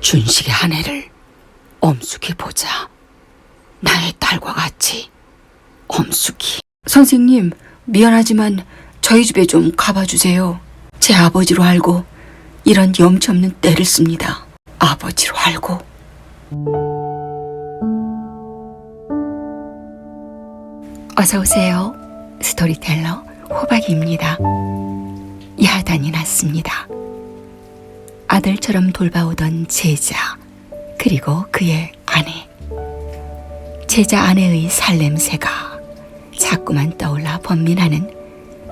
준식의 아내를 엄숙히 보자. 나의 딸과 같이 엄숙히. 선생님, 미안하지만 저희 집에 좀 가봐주세요. 제 아버지로 알고 이런 염치 없는 때를 씁니다. 아버지로 알고. 어서 오세요. 스토리텔러 호박입니다. 야단이 났습니다. 아들처럼 돌봐오던 제자, 그리고 그의 아내. 제자 아내의 살냄새가 자꾸만 떠올라 번민하는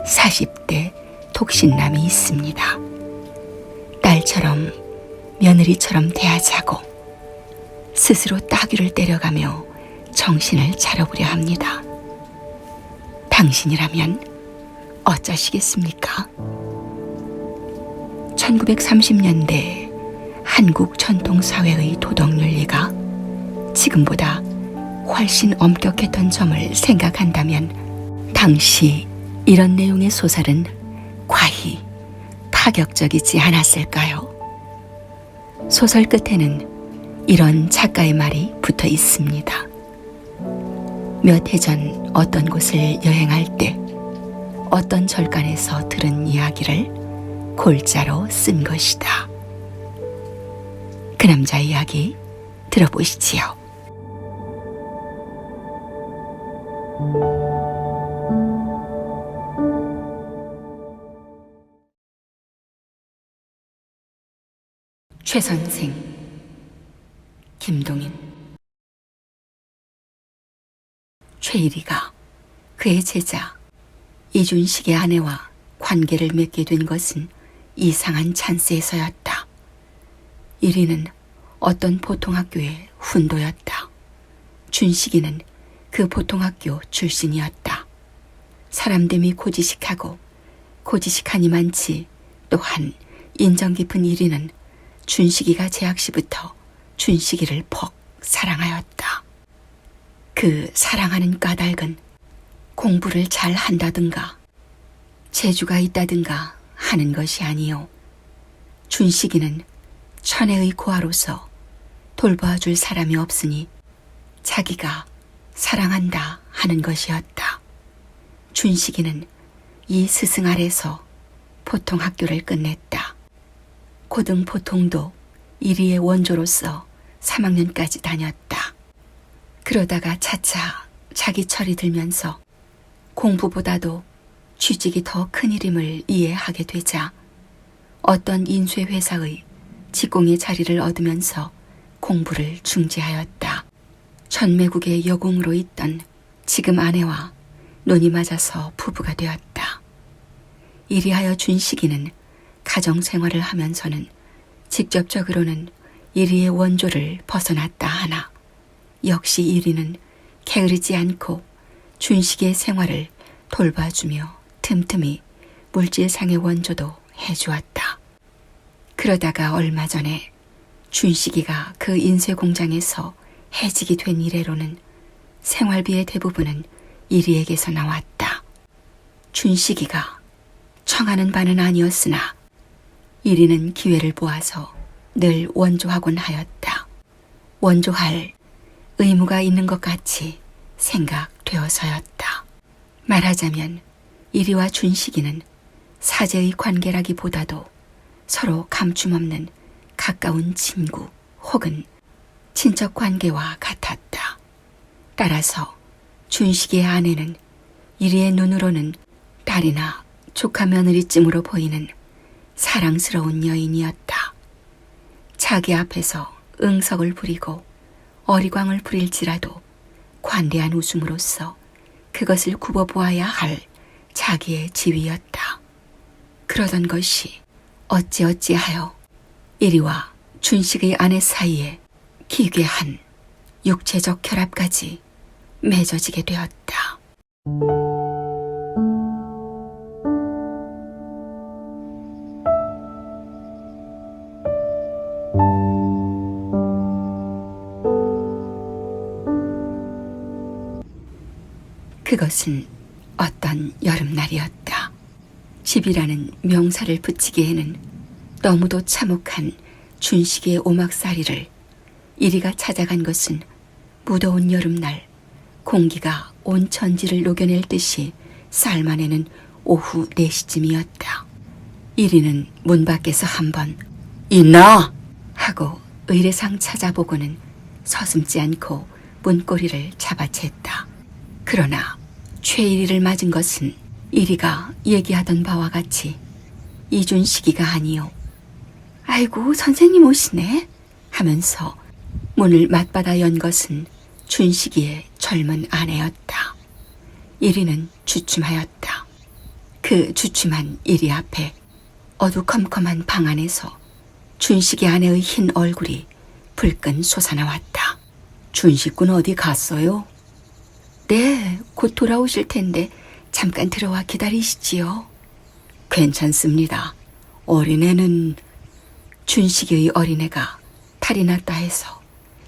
40대 독신남이 있습니다. 딸처럼 며느리처럼 대하자고 스스로 따귀를 때려가며 정신을 차려보려 합니다. 당신이라면 어쩌시겠습니까? 1930년대 한국 전통사회의 도덕윤리가 지금보다 훨씬 엄격했던 점을 생각한다면 당시 이런 내용의 소설은 과히 파격적이지 않았을까요? 소설 끝에는 이런 작가의 말이 붙어 있습니다. 몇 해 전 어떤 곳을 여행할 때 어떤 절간에서 들은 이야기를 골자로 쓴 것이다. 그 남자 이야기 들어보시지요. 최 선생, 김동인. 최일이가 그의 제자 이준식의 아내와 관계를 맺게 된 것은 이상한 찬스에서였다. 일이는 어떤 보통학교의 훈도였다. 준식이는 그 보통학교 출신이었다. 사람됨이 고지식하고 고지식하니 많지 또한 인정 깊은 일이는 준식이가 재학 시부터 준식이를 퍽 사랑하였다. 그 사랑하는 까닭은 공부를 잘 한다든가 재주가 있다든가 하는 것이 아니요. 준식이는 천혜의 고아로서 돌봐줄 사람이 없으니 자기가 사랑한다 하는 것이었다. 준식이는 이 스승 아래서 보통 학교를 끝냈다. 고등 보통도 1위의 원조로서 3학년까지 다녔다. 그러다가 차차 자기 철이 들면서 공부보다도 취직이 더 큰일임을 이해하게 되자 어떤 인쇄회사의 직공의 자리를 얻으면서 공부를 중지하였다. 전매국의 여공으로 있던 지금 아내와 논이 맞아서 부부가 되었다. 이리하여 준식이는 가정생활을 하면서는 직접적으로는 1위의 원조를 벗어났다 하나 역시 1위는 게으르지 않고 준식이의 생활을 돌봐주며 틈틈이 물질상의 원조도 해주었다. 그러다가 얼마 전에 준식이가 그 인쇄공장에서 해직이 된 이래로는 생활비의 대부분은 1위에게서 나왔다. 준식이가 청하는 바는 아니었으나 1위는 기회를 보아서 늘 원조하곤 하였다. 원조할 의무가 있는 것 같이 생각되어서였다. 말하자면 1위와 준식이는 사제의 관계라기보다도 서로 감춤없는 가까운 친구 혹은 친척 관계와 같았다. 따라서 준식이의 아내는 1위의 눈으로는 딸이나 조카 며느리쯤으로 보이는 사랑스러운 여인이었다. 자기 앞에서 응석을 부리고 어리광을 부릴지라도 관대한 웃음으로써 그것을 굽어보아야 할 자기의 지위였다. 그러던 것이 어찌어찌하여 1위와 준식의 아내 사이에 기괴한 육체적 결합까지 맺어지게 되었다. 그것은 어떤 여름날이었다. 집이라는 명사를 붙이기에는 너무도 참혹한 준식의 오막살이를 이리가 찾아간 것은 무더운 여름날 공기가 온 천지를 녹여낼 듯이 쌀만에는 오후 4시쯤이었다. 이리는 문 밖에서 한번 있나? 하고 의례상 찾아보고는 서슴지 않고 문고리를 잡아챘다. 그러나 최일이를 맞은 것은 이리가 얘기하던 바와 같이 이준식이가 아니요. 아이고 선생님 오시네 하면서 문을 맞받아 연 것은 준식이의 젊은 아내였다. 이리는 주춤하였다. 그 주춤한 이리 앞에 어두컴컴한 방 안에서 준식이 아내의 흰 얼굴이 불끈 솟아나왔다. 준식군 어디 갔어요? 네, 곧 돌아오실 텐데 잠깐 들어와 기다리시지요. 괜찮습니다. 어린애는... 준식이의 어린애가 탈이 났다 해서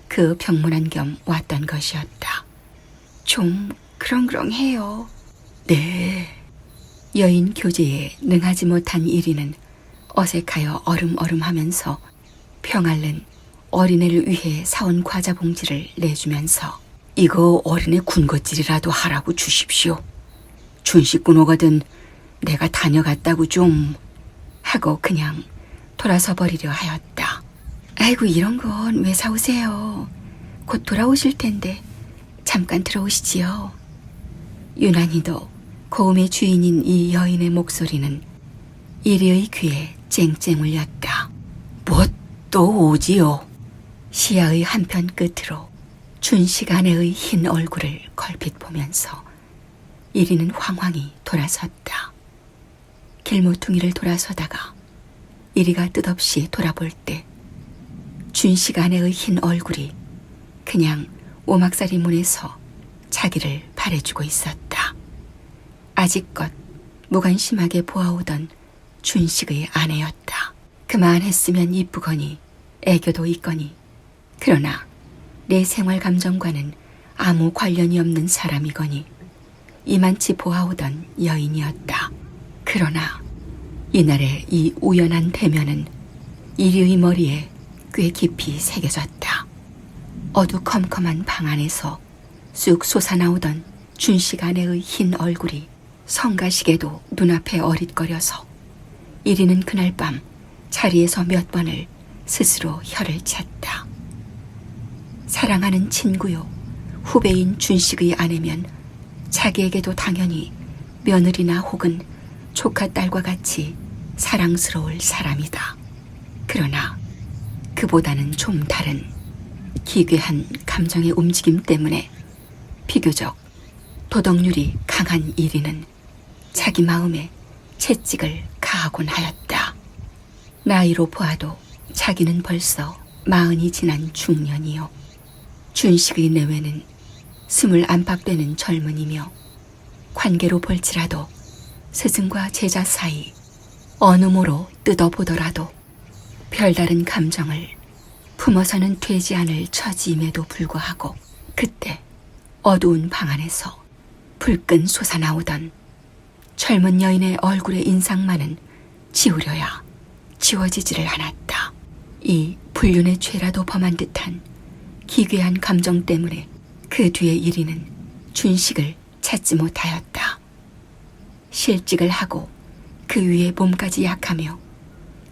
그 병문안 겸 왔던 것이었다. 좀 그렁그렁해요. 네. 여인 교제에 능하지 못한 이리는 어색하여 얼음얼음하면서 평알는 어린애를 위해 사온 과자 봉지를 내주면서 이거 어린애 군것질이라도 하라고 주십시오. 준식군 오거든 내가 다녀갔다고 좀 하고 그냥 돌아서 버리려 하였다. 아이고 이런 건 왜 사오세요. 곧 돌아오실 텐데 잠깐 들어오시지요. 유난히도 고음의 주인인 이 여인의 목소리는 이리의 귀에 쨍쨍 울렸다. 뭐 또 오지요? 시야의 한편 끝으로 준식 아내의 흰 얼굴을 걸핏 보면서 이리는 황황히 돌아섰다. 길모퉁이를 돌아서다가 이리가 뜻없이 돌아볼 때 준식 아내의 흰 얼굴이 그냥 오막살이 문에서 자기를 바래주고 있었다. 아직껏 무관심하게 보아오던 준식의 아내였다. 그만했으면 이쁘거니 애교도 있거니 그러나 내 생활 감정과는 아무 관련이 없는 사람이거니 이만치 보아오던 여인이었다. 그러나 이날의 이 우연한 대면은 이리의 머리에 꽤 깊이 새겨졌다. 어두컴컴한 방 안에서 쑥 솟아나오던 준식 아내의 흰 얼굴이 성가시게도 눈앞에 어릿거려서 이리는 그날 밤 자리에서 몇 번을 스스로 혀를 찼다. 사랑하는 친구요 후배인 준식의 아내면 자기에게도 당연히 며느리나 혹은 조카 딸과 같이 사랑스러울 사람이다. 그러나 그보다는 좀 다른 기괴한 감정의 움직임 때문에 비교적 도덕률이 강한 이리는 자기 마음에 채찍을 가하곤 하였다. 나이로 보아도 자기는 벌써 40이 지난 중년이요. 준식의 내외는 20 안팎되는 젊은이며 관계로 볼지라도 스승과 제자 사이 어느 모로 뜯어보더라도 별다른 감정을 품어서는 되지 않을 처지임에도 불구하고 그때 어두운 방 안에서 불끈 솟아나오던 젊은 여인의 얼굴의 인상만은 지우려야 지워지지를 않았다. 이 불륜의 죄라도 범한 듯한 기괴한 감정 때문에 그 뒤에 이리는 준식을 찾지 못하였다. 실직을 하고 그 위에 몸까지 약하며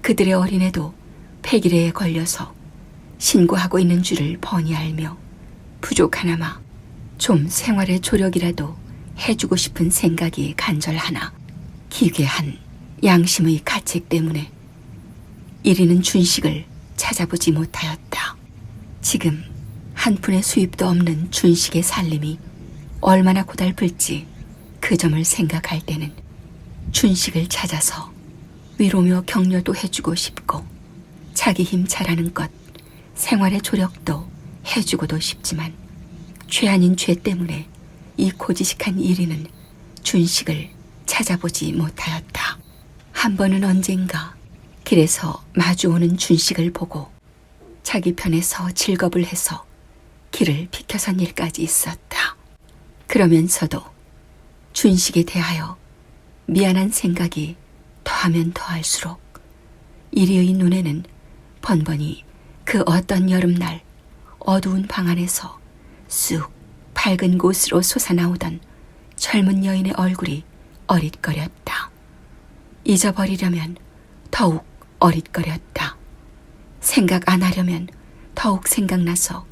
그들의 어린애도 폐기레에 걸려서 신고하고 있는 줄을 뻔히 알며 부족하나마 좀 생활의 조력이라도 해주고 싶은 생각이 간절하나 기괴한 양심의 가책 때문에 이리는 준식을 찾아보지 못하였다. 지금 한 푼의 수입도 없는 준식의 살림이 얼마나 고달플지 그 점을 생각할 때는 준식을 찾아서 위로며 격려도 해주고 싶고 자기 힘 잘하는 것 생활의 조력도 해주고도 싶지만 죄 아닌 죄 때문에 이 고지식한 이리는 준식을 찾아보지 못하였다. 한 번은 언젠가 길에서 마주오는 준식을 보고 자기 편에서 즐겁을 해서 길을 비켜선 일까지 있었다. 그러면서도 준식에 대하여 미안한 생각이 더하면 더할수록 이리의 눈에는 번번이 그 어떤 여름날 어두운 방 안에서 쑥 밝은 곳으로 솟아나오던 젊은 여인의 얼굴이 어릿거렸다. 잊어버리려면 더욱 어릿거렸다. 생각 안 하려면 더욱 생각나서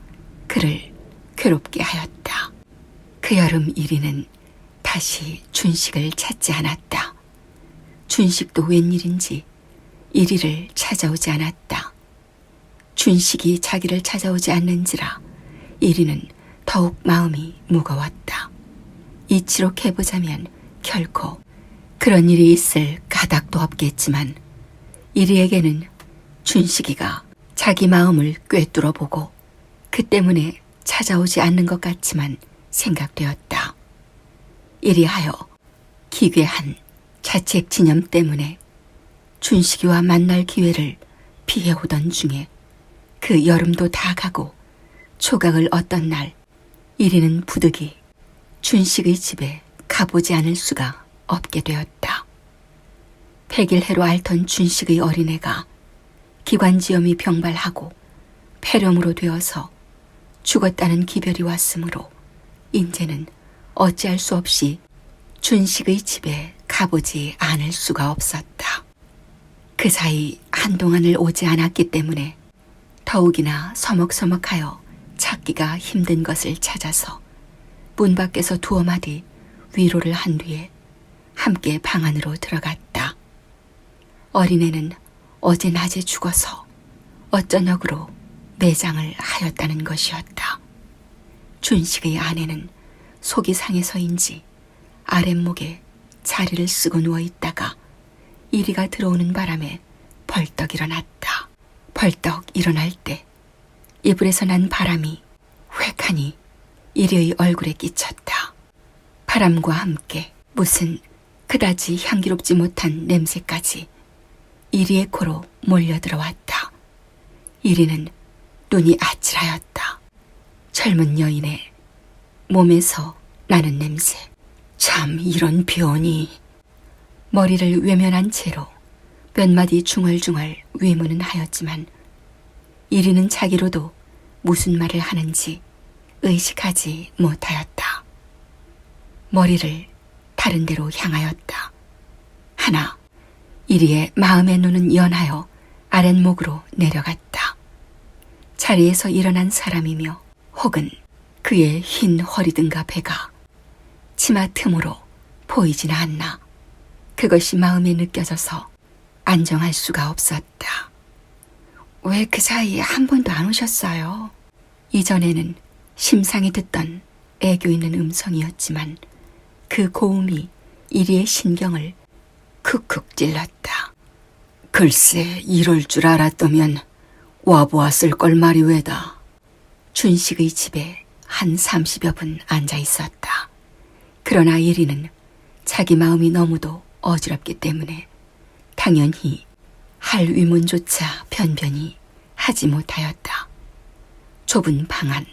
그를 괴롭게 하였다. 그 여름 이리는 다시 준식을 찾지 않았다. 준식도 웬일인지 이리를 찾아오지 않았다. 준식이 자기를 찾아오지 않는지라 이리는 더욱 마음이 무거웠다. 이치록 해보자면 결코 그런 일이 있을 가닥도 없겠지만 이리에게는 준식이가 자기 마음을 꿰뚫어보고 그 때문에 찾아오지 않는 것 같지만 생각되었다. 이리하여 기괴한 자책 진념 때문에 준식이와 만날 기회를 피해오던 중에 그 여름도 다 가고 초각을 어떤 날 이리는 부득이 준식의 집에 가보지 않을 수가 없게 되었다. 백일해로 앓던 준식의 어린애가 기관지염이 병발하고 폐렴으로 되어서 죽었다는 기별이 왔으므로 인제는 어찌할 수 없이 준식의 집에 가보지 않을 수가 없었다. 그 사이 한동안을 오지 않았기 때문에 더욱이나 서먹서먹하여 찾기가 힘든 것을 찾아서 문 밖에서 두어 마디 위로를 한 뒤에 함께 방 안으로 들어갔다. 어린애는 어제 낮에 죽어서 어쩌녁으로 매장을 하였다는 것이었다. 준식의 아내는 속이 상해서인지 아랫목에 자리를 쓰고 누워있다가 이리가 들어오는 바람에 벌떡 일어났다. 벌떡 일어날 때 이불에서 난 바람이 획하니 이리의 얼굴에 끼쳤다. 바람과 함께 무슨 그다지 향기롭지 못한 냄새까지 이리의 코로 몰려들어왔다. 이리는 눈이 아찔하였다. 젊은 여인의 몸에서 나는 냄새. 참 이런 변이. 머리를 외면한 채로 몇 마디 중얼중얼 외문은 하였지만 이리는 자기로도 무슨 말을 하는지 의식하지 못하였다. 머리를 다른 데로 향하였다. 하나 이리의 마음의 눈은 연하여 아랫목으로 내려갔다. 자리에서 일어난 사람이며 혹은 그의 흰 허리든가 배가 치마 틈으로 보이지는 않나. 그것이 마음에 느껴져서 안정할 수가 없었다. 왜 그 사이에 한 번도 안 오셨어요? 이전에는 심상이 듣던 애교 있는 음성이었지만 그 고음이 이리의 신경을 쿡쿡 찔렀다. 글쎄 이럴 줄 알았더면 와보았을 걸 말이외다. 준식의 집에 한 30여 분 앉아 있었다. 그러나 이리는 자기 마음이 너무도 어지럽기 때문에 당연히 할 위문조차 변변히 하지 못하였다. 좁은 방 안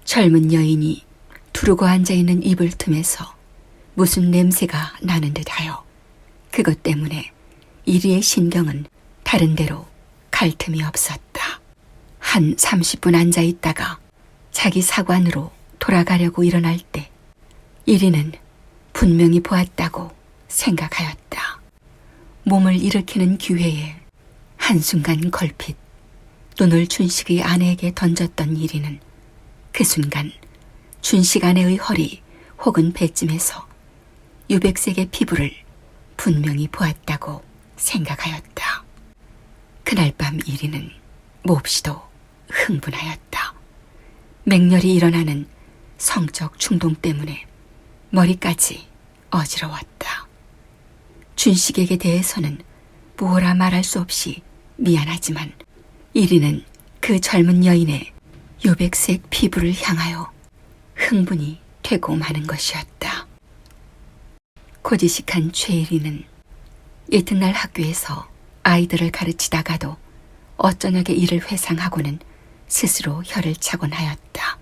젊은 여인이 두르고 앉아있는 이불 틈에서 무슨 냄새가 나는 듯하여 그것 때문에 이리의 신경은 다른 데로 갈 틈이 없었다. 한 30분 앉아있다가 자기 사관으로 돌아가려고 일어날 때 이리는 분명히 보았다고 생각하였다. 몸을 일으키는 기회에 한순간 걸핏 눈을 준식의 아내에게 던졌던 이리는 그 순간 준식 아내의 허리 혹은 배쯤에서 유백색의 피부를 분명히 보았다고 생각하였다. 그날 밤 이리는 몹시도 흥분하였다. 맹렬히 일어나는 성적 충동 때문에 머리까지 어지러웠다. 준식에게 대해서는 뭐라 말할 수 없이 미안하지만 이리는 그 젊은 여인의 유백색 피부를 향하여 흥분이 되고 마는 것이었다. 고지식한 최일이는 이튿날 학교에서 아이들을 가르치다가도 어쩌녁에 이를 회상하고는 스스로 혀를 차곤 하였다.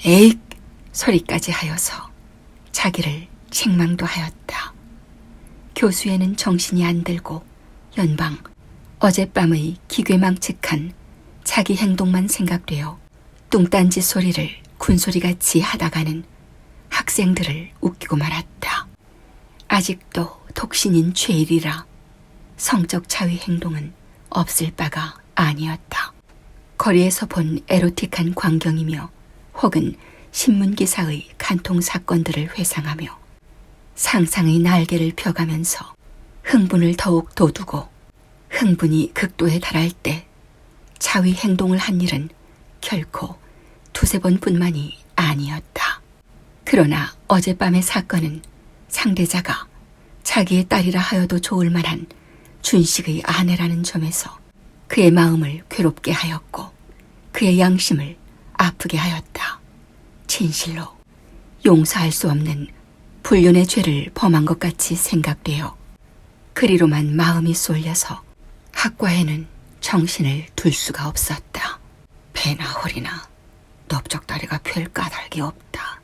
에잇! 소리까지 하여서 자기를 책망도 하였다. 교수에는 정신이 안 들고 연방 어젯밤의 기괴망측한 자기 행동만 생각되어 뚱딴지 소리를 군소리같이 하다가는 학생들을 웃기고 말았다. 아직도 독신인 죄일이라 성적 자위 행동은 없을 바가 아니었다. 거리에서 본 에로틱한 광경이며 혹은 신문기사의 간통 사건들을 회상하며 상상의 날개를 펴가면서 흥분을 더욱 돋우고 흥분이 극도에 달할 때 자위 행동을 한 일은 결코 두세 번뿐만이 아니었다. 그러나 어젯밤의 사건은 상대자가 자기의 딸이라 하여도 좋을 만한 준식의 아내라는 점에서 그의 마음을 괴롭게 하였고 그의 양심을 아프게 하였다. 진실로 용서할 수 없는 불륜의 죄를 범한 것 같이 생각되어 그리로만 마음이 쏠려서 학과에는 정신을 둘 수가 없었다. 배나 허리나 넓적다리가 펼 까닭이 없다.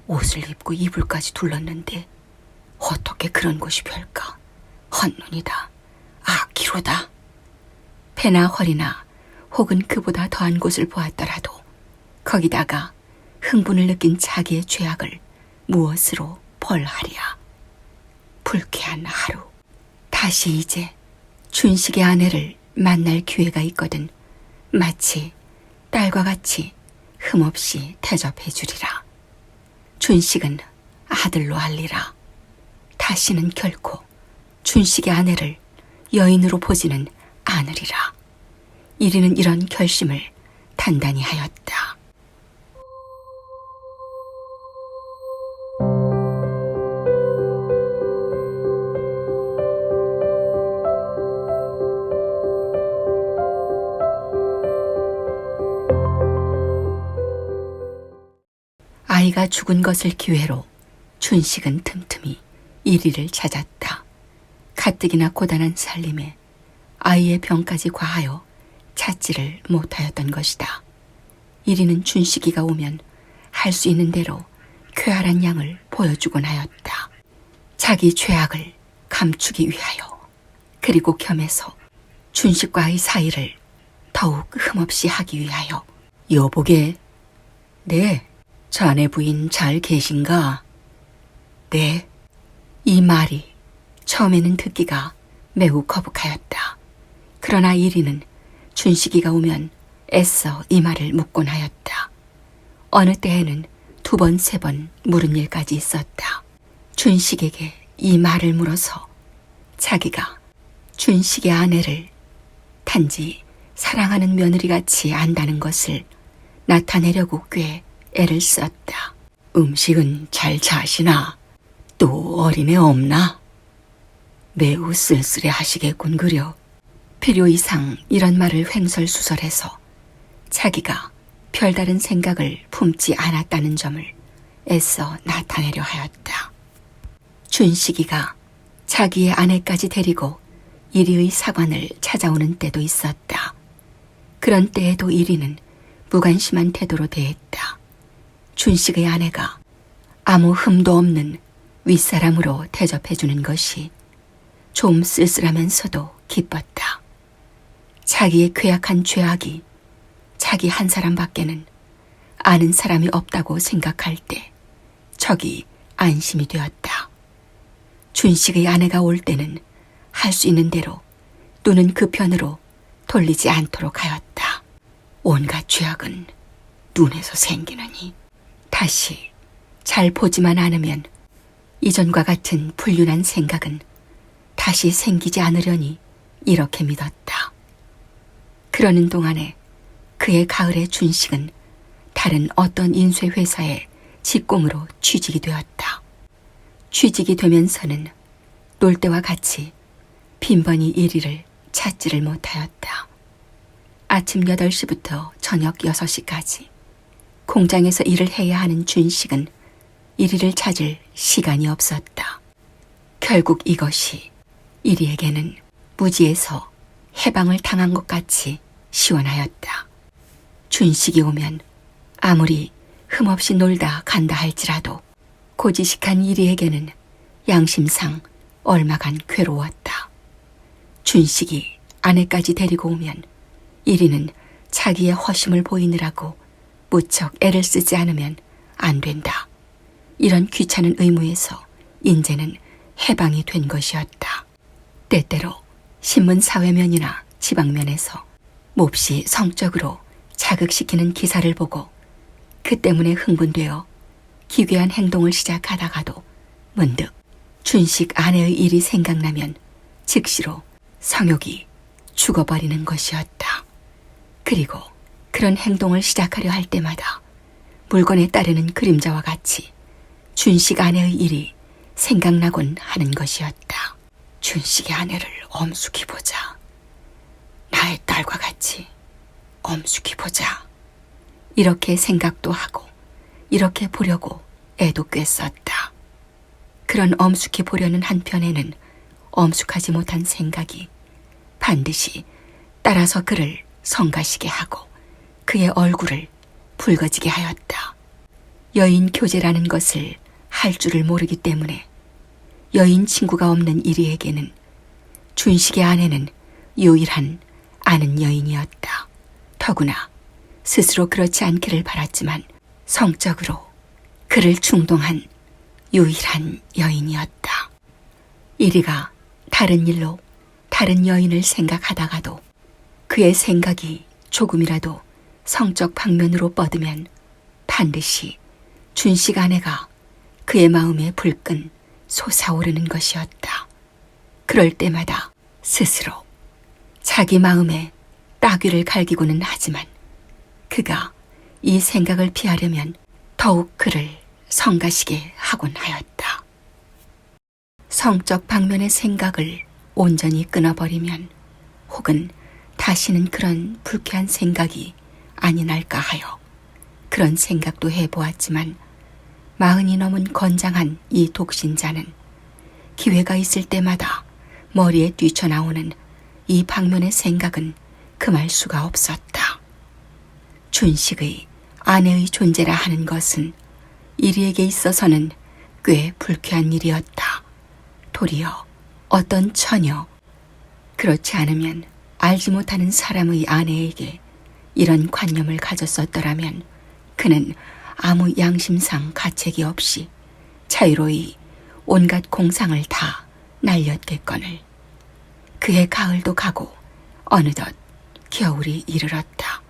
옷을 입고 이불까지 둘렀는데 어떻게 그런 곳이 별까? 헛눈이다. 기로다. 배나 허리나 혹은 그보다 더한 곳을 보았더라도 거기다가 흥분을 느낀 자기의 죄악을 무엇으로 벌하랴. 불쾌한 하루. 다시 이제 준식의 아내를 만날 기회가 있거든 마치 딸과 같이 흠없이 대접해 주리라. 준식은 아들로 알리라. 다시는 결코 준식의 아내를 여인으로 보지는 않으리라. 이리는 이런 결심을 단단히 하였다. 아이가 죽은 것을 기회로 준식은 틈틈이 이리를 찾았다. 가뜩이나 고단한 살림에 아이의 병까지 과하여 찾지를 못하였던 것이다. 이리는 준식이가 오면 할 수 있는 대로 쾌활한 양을 보여주곤 하였다. 자기 죄악을 감추기 위하여, 그리고 겸해서 준식과의 사이를 더욱 흠없이 하기 위하여. 여보게. 네. 자네 부인 잘 계신가? 네. 이 말이 처음에는 듣기가 매우 거북하였다. 그러나 이리는 준식이가 오면 애써 이 말을 묻곤 하였다. 어느 때에는 2번, 3번 물은 일까지 있었다. 준식에게 이 말을 물어서 자기가 준식의 아내를 단지 사랑하는 며느리같이 안다는 것을 나타내려고 꽤 애를 썼다. 음식은 잘 자시나? 또 어린애 없나? 매우 쓸쓸해 하시겠군 그려. 필요 이상 이런 말을 횡설수설해서 자기가 별다른 생각을 품지 않았다는 점을 애써 나타내려 하였다. 준식이가 자기의 아내까지 데리고 이리의 사관을 찾아오는 때도 있었다. 그런 때에도 이리는 무관심한 태도로 대했다. 준식의 아내가 아무 흠도 없는 윗사람으로 대접해주는 것이 좀 쓸쓸하면서도 기뻤다. 자기의 괴악한 죄악이 자기 한 사람밖에는 아는 사람이 없다고 생각할 때 적이 안심이 되었다. 준식의 아내가 올 때는 할 수 있는 대로 눈은 그 편으로 돌리지 않도록 하였다. 온갖 죄악은 눈에서 생기느니 다시 잘 보지만 않으면 이전과 같은 불륜한 생각은 다시 생기지 않으려니 이렇게 믿었다. 그러는 동안에 그의 가을의 준식은 다른 어떤 인쇄회사의 직공으로 취직이 되었다. 취직이 되면서는 놀 때와 같이 빈번히 이리를 찾지를 못하였다. 아침 8시부터 저녁 6시까지 공장에서 일을 해야 하는 준식은 이리를 찾을 시간이 없었다. 결국 이것이 이리에게는 무지에서 해방을 당한 것 같이 시원하였다. 준식이 오면 아무리 흠없이 놀다 간다 할지라도 고지식한 이리에게는 양심상 얼마간 괴로웠다. 준식이 아내까지 데리고 오면 이리는 자기의 허심을 보이느라고 무척 애를 쓰지 않으면 안 된다. 이런 귀찮은 의무에서 인제는 해방이 된 것이었다. 때때로 신문 사회면이나 지방면에서 몹시 성적으로 자극시키는 기사를 보고 그 때문에 흥분되어 기괴한 행동을 시작하다가도 문득 준식 아내의 일이 생각나면 즉시로 성욕이 죽어버리는 것이었다. 그리고 그런 행동을 시작하려 할 때마다 물건에 따르는 그림자와 같이 준식 아내의 일이 생각나곤 하는 것이었다. 준식의 아내를 엄숙히 보자. 나의 딸과 같이 엄숙히 보자. 이렇게 생각도 하고 이렇게 보려고 애도 꽤 썼다. 그런 엄숙히 보려는 한편에는 엄숙하지 못한 생각이 반드시 따라서 그를 성가시게 하고 그의 얼굴을 붉어지게 하였다. 여인 교제라는 것을 할 줄을 모르기 때문에 여인 친구가 없는 이리에게는 준식의 아내는 유일한 아는 여인이었다. 더구나 스스로 그렇지 않기를 바랐지만 성적으로 그를 충동한 유일한 여인이었다. 이리가 다른 일로 다른 여인을 생각하다가도 그의 생각이 조금이라도 성적 방면으로 뻗으면 반드시 준식 아내가 그의 마음에 불끈 솟아오르는 것이었다. 그럴 때마다 스스로 자기 마음에 따귀를 갈기고는 하지만 그가 이 생각을 피하려면 더욱 그를 성가시게 하곤 하였다. 성적 방면의 생각을 온전히 끊어버리면 혹은 다시는 그런 불쾌한 생각이 아니날까 하여 그런 생각도 해보았지만 40이 넘은 건장한 이 독신자는 기회가 있을 때마다 머리에 뛰쳐나오는 이 방면의 생각은 금할 수가 없었다. 준식의 아내의 존재라 하는 것은 이리에게 있어서는 꽤 불쾌한 일이었다. 도리어 어떤 처녀, 그렇지 않으면 알지 못하는 사람의 아내에게 이런 관념을 가졌었더라면 그는 아무 양심상 가책이 없이 자유로이 온갖 공상을 다 날렸겠거늘. 그의 가을도 가고 어느덧 겨울이 이르렀다.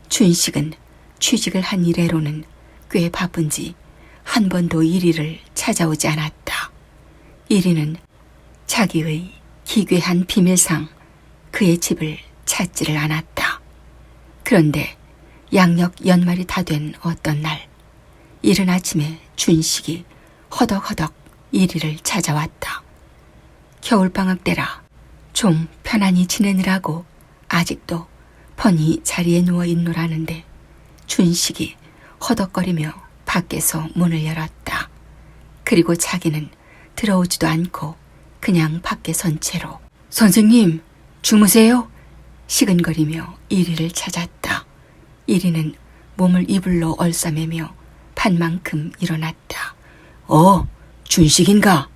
준식은 취직을 한 이래로는 꽤 바쁜지 한 번도 이리를 찾아오지 않았다. 이리는 자기의 기괴한 비밀상 그의 집을 찾지를 않았다. 그런데 양력 연말이 다 된 어떤 날 이른 아침에 준식이 허덕허덕 이리를 찾아왔다. 겨울방학 때라 좀 편안히 지내느라고 아직도 펀히 자리에 누워있노라는데 준식이 허덕거리며 밖에서 문을 열었다. 그리고 자기는 들어오지도 않고 그냥 밖에 선 채로 선생님 주무세요? 시근거리며 이리를 찾았다. 이리는 몸을 이불로 얼싸매며 반만큼 일어났다. 준식인가?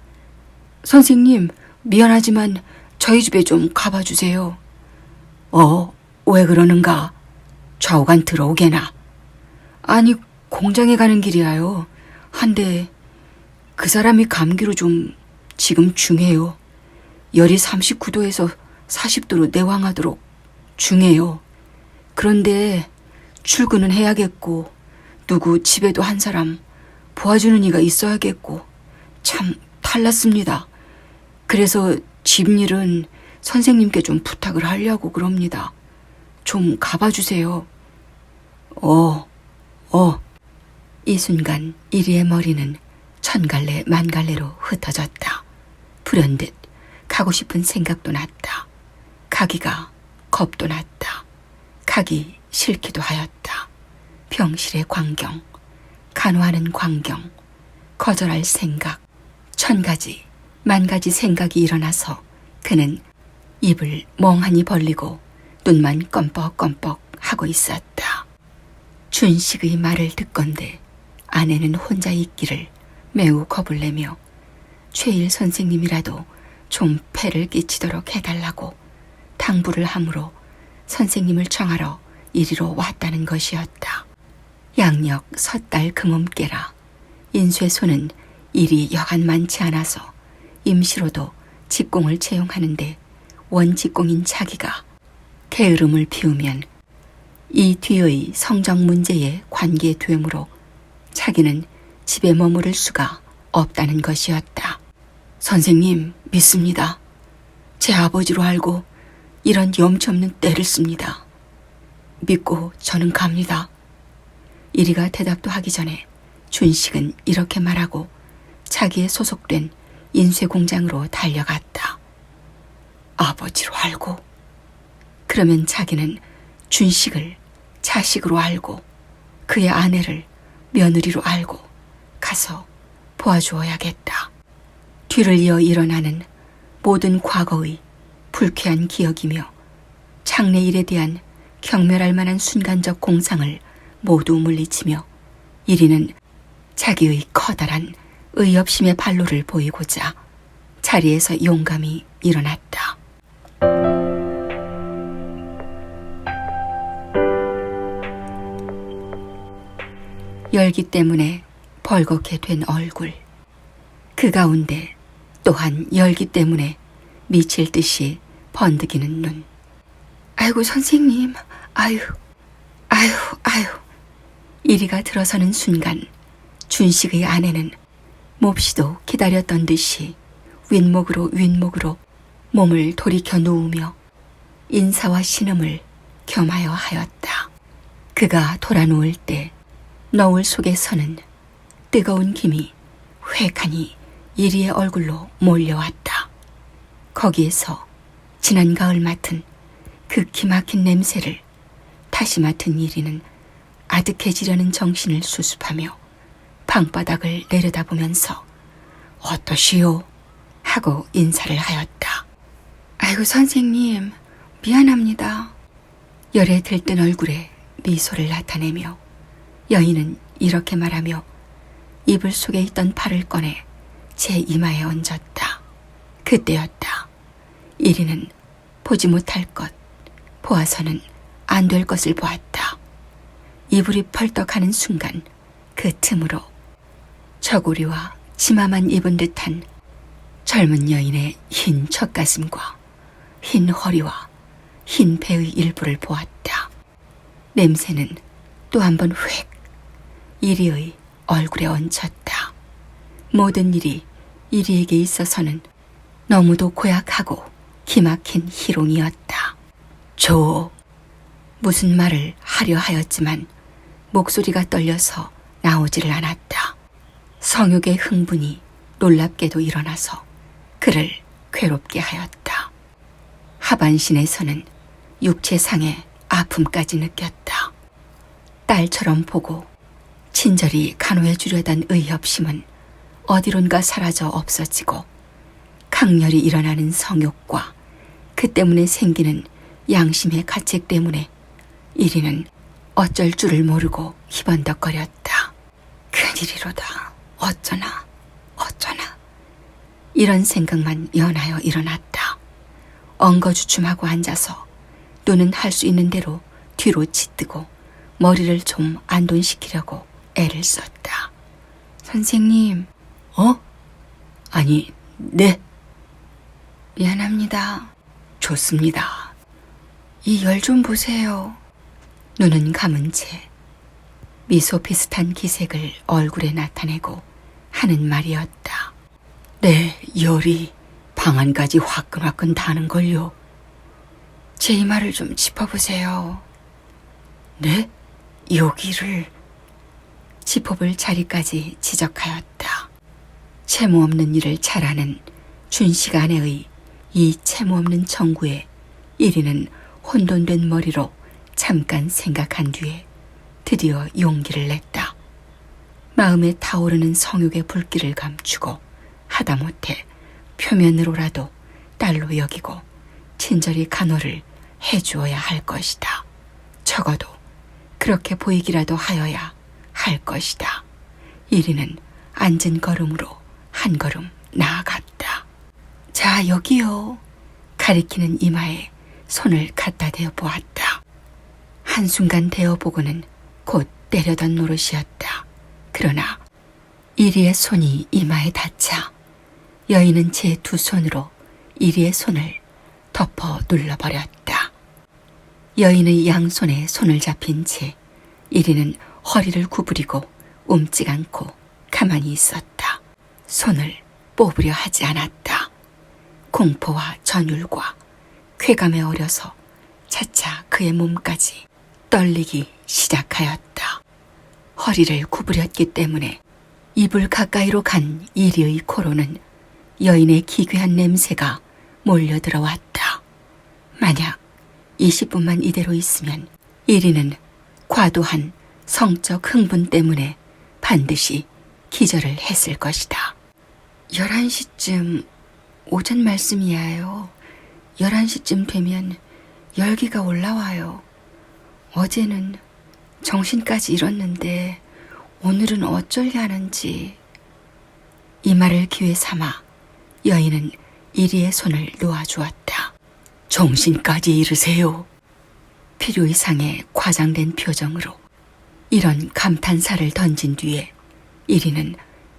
선생님 미안하지만 저희 집에 좀 가봐주세요. 왜 그러는가? 좌우간 들어오게나. 아니 공장에 가는 길이야요. 한데 그 사람이 감기로 좀 지금 중해요. 열이 39도에서 40도로 내왕하도록 중해요. 그런데 출근은 해야겠고 누구 집에도 한 사람 도와주는 이가 있어야겠고 참 탈났습니다. 그래서 집일은 선생님께 좀 부탁을 하려고 그럽니다. 좀 가봐주세요. 이 순간 이리의 머리는 천갈래 만갈래로 흩어졌다. 불현듯 가고 싶은 생각도 났다. 가기가 겁도 났다. 가기 싫기도 하였다. 병실의 광경, 간호하는 광경, 거절할 생각, 천가지 만가지 생각이 일어나서 그는 입을 멍하니 벌리고 눈만 껌뻑껌뻑 하고 있었다. 준식의 말을 듣건대 아내는 혼자 있기를 매우 겁을 내며 최일 선생님이라도 좀 폐를 끼치도록 해달라고 당부를 하므로 선생님을 청하러 이리로 왔다는 것이었다. 양력 섣달 금음께라 인쇄 소는 일이 여간 많지 않아서 임시로도 직공을 채용하는데 원직공인 차기가 게으름을 피우면 이 뒤의 성적 문제에 관계되므로 차기는 집에 머무를 수가 없다는 것이었다. 선생님 믿습니다. 제 아버지로 알고 이런 염치 없는 때를 씁니다. 믿고 저는 갑니다. 이리가 대답도 하기 전에 준식은 이렇게 말하고 차기에 소속된 인쇄공장으로 달려갔다. 아버지로 알고. 그러면 자기는 준식을 자식으로 알고 그의 아내를 며느리로 알고 가서 보아주어야겠다. 뒤를 이어 일어나는 모든 과거의 불쾌한 기억이며 장래 일에 대한 경멸할 만한 순간적 공상을 모두 물리치며 이리는 자기의 커다란 의협심의 발로를 보이고자 자리에서 용감히 일어났다. 열기 때문에 벌겋게 된 얼굴, 그 가운데 또한 열기 때문에 미칠 듯이 번득이는 눈. 아이고 선생님, 아유. 이리가 들어서는 순간 준식의 아내는 몹시도 기다렸던 듯이 윗목으로 몸을 돌이켜 누우며 인사와 신음을 겸하여 하였다. 그가 돌아 누울 때 너울 속에서는 뜨거운 김이 획하니 이리의 얼굴로 몰려왔다. 거기에서 지난 가을 맡은 그 기막힌 냄새를 다시 맡은 이리는 아득해지려는 정신을 수습하며 방바닥을 내려다보면서 어떠시오? 하고 인사를 하였다. 아이고 선생님, 미안합니다. 열에 들뜬 얼굴에 미소를 나타내며 여인은 이렇게 말하며 이불 속에 있던 팔을 꺼내 제 이마에 얹었다. 그때였다. 이리는 보지 못할 것, 보아서는 안 될 것을 보았다. 이불이 펄떡하는 순간 그 틈으로 저고리와 치마만 입은 듯한 젊은 여인의 흰 젖가슴과 흰 허리와 흰 배의 일부를 보았다. 냄새는 또 한 번 획 이리의 얼굴에 얹혔다. 모든 일이 이리에게 있어서는 너무도 고약하고 기막힌 희롱이었다. 무슨 말을 하려 하였지만 목소리가 떨려서 나오지를 않았다. 성욕의 흥분이 놀랍게도 일어나서 그를 괴롭게 하였다. 하반신에서는 육체상의 아픔까지 느꼈다. 딸처럼 보고 친절히 간호해 주려던 의협심은 어디론가 사라져 없어지고 강렬히 일어나는 성욕과 그 때문에 생기는 양심의 가책 때문에 이리는 어쩔 줄을 모르고 희번덕거렸다. 큰일이로다. 어쩌나. 이런 생각만 연하여 일어났다. 엉거주춤하고 앉아서 눈은 할 수 있는 대로 뒤로 치뜨고 머리를 좀 안돈시키려고 애를 썼다. 선생님. 아니, 네. 미안합니다. 좋습니다. 이 열 좀 보세요. 눈은 감은 채 미소 비슷한 기색을 얼굴에 나타내고 하는 말이었다. 네, 열이 방 안까지 화끈화끈 다는걸요. 제 이마를 좀 짚어보세요. 네? 여기를. 짚어볼 자리까지 지적하였다. 채무 없는 일을 잘하는 준식 아내의 이 채무 없는 청구에 이리는 혼돈된 머리로 잠깐 생각한 뒤에 드디어 용기를 냈다. 마음에 타오르는 성욕의 불길을 감추고 하다못해 표면으로라도 딸로 여기고 친절히 간호를 해주어야 할 것이다. 적어도 그렇게 보이기라도 하여야 할 것이다. 이리는 앉은 걸음으로 한 걸음 나아갔다. 자, 여기요. 가리키는 이마에 손을 갖다 대어 보았다. 한순간 대어보고는 곧 때려던 노릇이었다. 그러나 이리의 손이 이마에 닿자 여인은 제 두 손으로 이리의 손을 덮어 눌러버렸다. 여인의 양손에 손을 잡힌 채 이리는 허리를 구부리고 움직 않고 가만히 있었다. 손을 뽑으려 하지 않았다. 공포와 전율과 쾌감에 어려서 차차 그의 몸까지 떨리기 시작하였다. 허리를 구부렸기 때문에 이불 가까이로 간 이리의 코로는 여인의 기괴한 냄새가 몰려들어왔다. 만약 20분만 이대로 있으면 이리는 과도한 성적 흥분 때문에 반드시 기절을 했을 것이다. 11시쯤 오전 말씀이야요. 11시쯤 되면 열기가 올라와요. 어제는 정신까지 잃었는데 오늘은 어쩔려 하는지. 이 말을 기회 삼아 여인은 이리의 손을 놓아주었다. 정신까지 잃으세요. 필요 이상의 과장된 표정으로 이런 감탄사를 던진 뒤에 이리는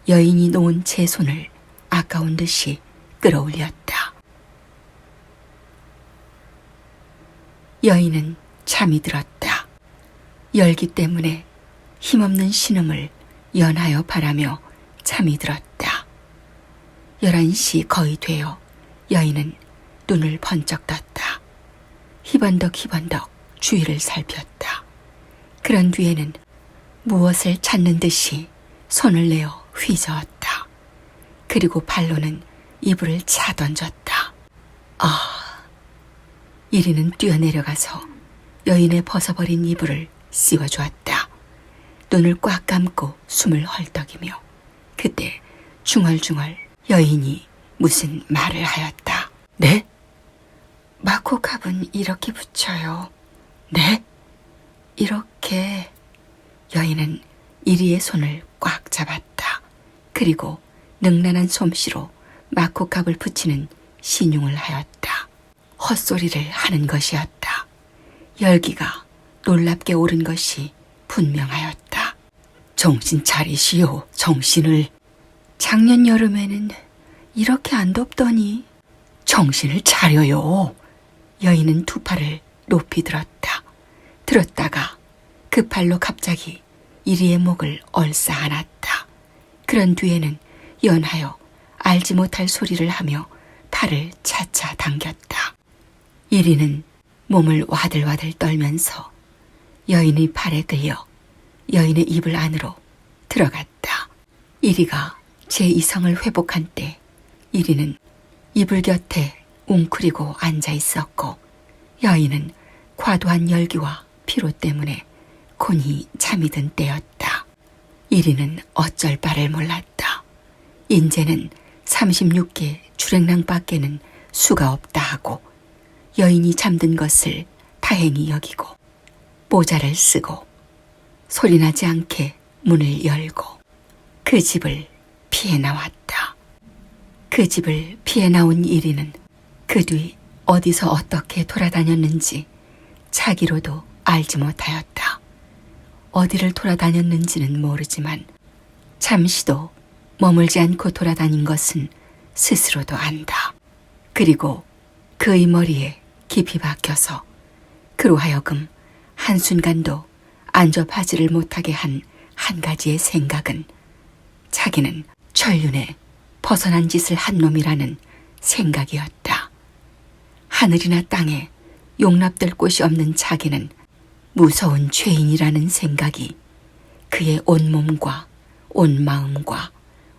여인이 놓은 제 손을 아까운 듯이 끌어올렸다. 여인은 잠이 들었다. 열기 때문에 힘없는 신음을 연하여 바라며 잠이 들었다. 11시 거의 되어 여인은 눈을 번쩍 떴다. 희번덕 주위를 살폈다. 그런 뒤에는 무엇을 찾는 듯이 손을 내어 휘저었다. 그리고 발로는 이불을 차 던졌다. 이리는 뛰어내려가서 여인의 벗어버린 이불을 씌워주었다. 눈을 꽉 감고 숨을 헐떡이며 그때 중얼중얼 여인이 무슨 말을 하였다. 네? 마코캅은 이렇게 붙여요. 네? 이렇게. 여인은 이리의 손을 꽉 잡았다. 그리고 능란한 솜씨로 마코캅을 붙이는 신용을 하였다. 헛소리를 하는 것이었다. 열기가 놀랍게 오른 것이 분명하였다. 정신 차리시오, 정신을. 작년 여름에는 이렇게 안 덥더니. 정신을 차려요. 여인은 두 팔을 높이 들었다. 들었다가 그 팔로 갑자기 이리의 목을 얼싸 안았다. 그런 뒤에는 연하여 알지 못할 소리를 하며 팔을 차차 당겼다. 이리는 몸을 와들와들 떨면서 여인의 팔에 끌려 여인의 이불 안으로 들어갔다. 이리가 제 이성을 회복한 때 이리는 이불 곁에 웅크리고 앉아 있었고 여인은 과도한 열기와 피로 때문에 곤히 잠이 든 때였다. 이리는 어쩔 바를 몰랐다. 인제는 36개 주랭랑밖에는 수가 없다 하고 여인이 잠든 것을 다행히 여기고 모자를 쓰고 소리나지 않게 문을 열고 그 집을 피해 나왔다. 그 집을 피해 나온 이리는 그 뒤 어디서 어떻게 돌아다녔는지 자기로도 알지 못하였다. 어디를 돌아다녔는지는 모르지만 잠시도 머물지 않고 돌아다닌 것은 스스로도 안다. 그리고 그의 머리에 깊이 박혀서 그로 하여금 한순간도 안접하지를 못하게 한 한 가지의 생각은 자기는 천륜에 벗어난 짓을 한 놈이라는 생각이었다. 하늘이나 땅에 용납될 곳이 없는 자기는 무서운 죄인이라는 생각이 그의 온 몸과 온 마음과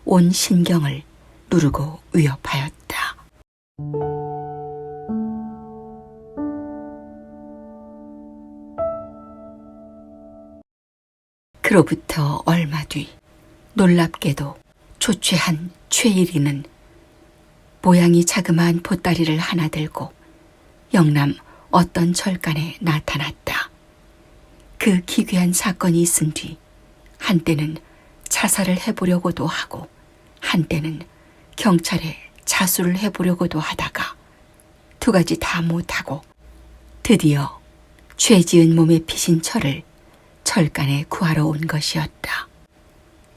온 신경을 누르고 위협하였다. 그로부터 얼마 뒤 놀랍게도 조취한 최일이는 모양이 자그마한 보따리를 하나 들고 영남 어떤 절간에 나타났다. 그 기괴한 사건이 있은 뒤 한때는 자살을 해보려고도 하고 한때는 경찰에 자수를 해보려고도 하다가 두 가지 다 못하고 드디어 죄 지은 몸에 피신 철을 철간에 구하러 온 것이었다.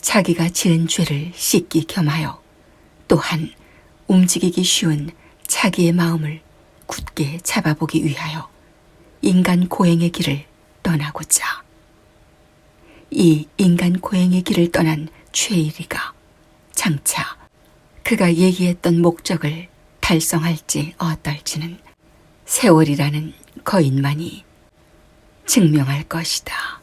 자기가 지은 죄를 씻기 겸하여 또한 움직이기 쉬운 자기의 마음을 굳게 잡아보기 위하여 인간 고행의 길을 떠나고자. 이 인간 고행의 길을 떠난 최일이가 장차 그가 얘기했던 목적을 달성할지 어떨지는 세월이라는 거인만이 증명할 것이다.